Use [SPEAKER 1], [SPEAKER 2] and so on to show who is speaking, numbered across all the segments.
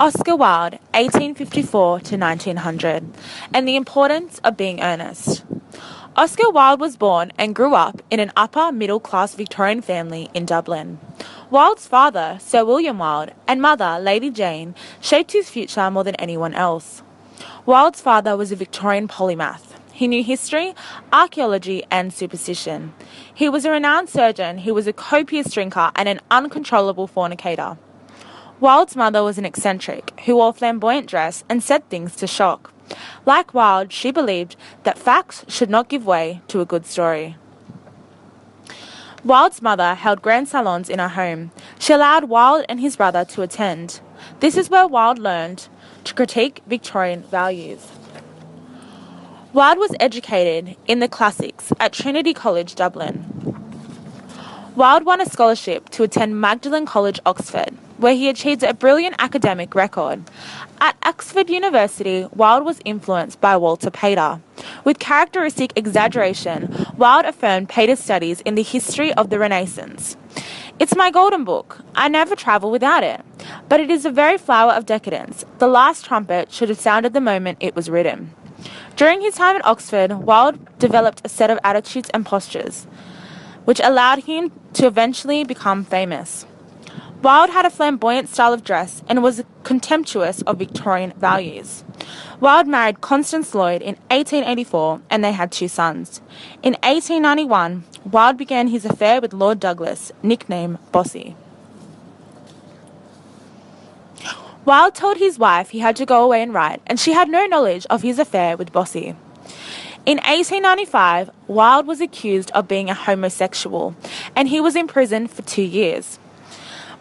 [SPEAKER 1] Oscar Wilde, 1854 to 1900, and the importance of being earnest. Oscar Wilde was born and grew up in an upper middle class Victorian family in Dublin. Wilde's father, Sir William Wilde, and mother, Lady Jane, shaped his future more than anyone else. Wilde's father was a Victorian polymath. He knew history, archaeology, and superstition. He was a renowned surgeon who was a copious drinker and an uncontrollable fornicator. Wilde's mother was an eccentric who wore flamboyant dress and said things to shock. Like Wilde, she believed that facts should not give way to a good story. Wilde's mother held grand salons in her home. She allowed Wilde and his brother to attend. This is where Wilde learned to critique Victorian values. Wilde was educated in the classics at Trinity College, Dublin. Wilde won a scholarship to attend Magdalen College, Oxford, where he achieved a brilliant academic record. At Oxford University, Wilde was influenced by Walter Pater. With characteristic exaggeration, Wilde affirmed Pater's studies in the history of the Renaissance. "It's my golden book. I never travel without it. But it is the very flower of decadence. The last trumpet should have sounded the moment it was written." During his time at Oxford, Wilde developed a set of attitudes and postures, which allowed him to eventually become famous. Wilde had a flamboyant style of dress and was contemptuous of Victorian values. Wilde married Constance Lloyd in 1884 and they had 2 sons. In 1891, Wilde began his affair with Lord Douglas, nicknamed Bossy. Wilde told his wife he had to go away and write, and she had no knowledge of his affair with Bossy. In 1895, Wilde was accused of being a homosexual, and he was imprisoned for 2 years.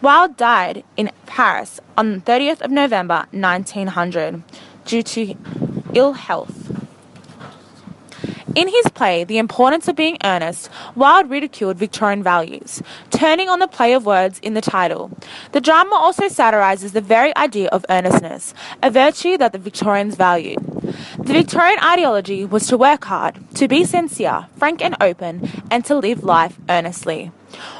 [SPEAKER 1] Wilde died in Paris on 30th of November 1900 due to ill health. In his play, The Importance of Being Earnest, Wilde ridiculed Victorian values, turning on the play of words in the title. The drama also satirises the very idea of earnestness, a virtue that the Victorians valued. The Victorian ideology was to work hard, to be sincere, frank and open, and to live life earnestly.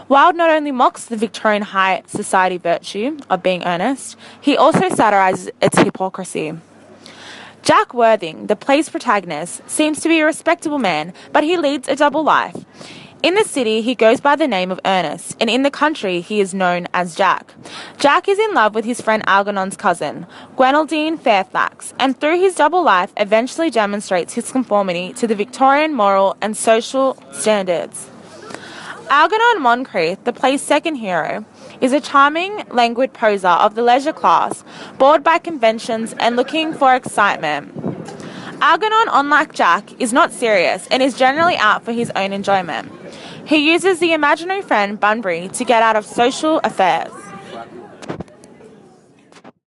[SPEAKER 1] Wilde not only mocks the Victorian high society virtue of being earnest, he also satirises its hypocrisy. Jack Worthing, the play's protagonist, seems to be a respectable man, but he leads a double life. In the city, he goes by the name of Ernest, and in the country, he is known as Jack. Jack is in love with his friend Algernon's cousin, Gwendoline Fairfax, and through his double life eventually demonstrates his conformity to the Victorian moral and social standards. Algernon Moncrieff, the play's second hero, is a charming, languid poser of the leisure class, bored by conventions and looking for excitement. Algernon, unlike Jack, is not serious and is generally out for his own enjoyment. He uses the imaginary friend Bunbury to get out of social affairs.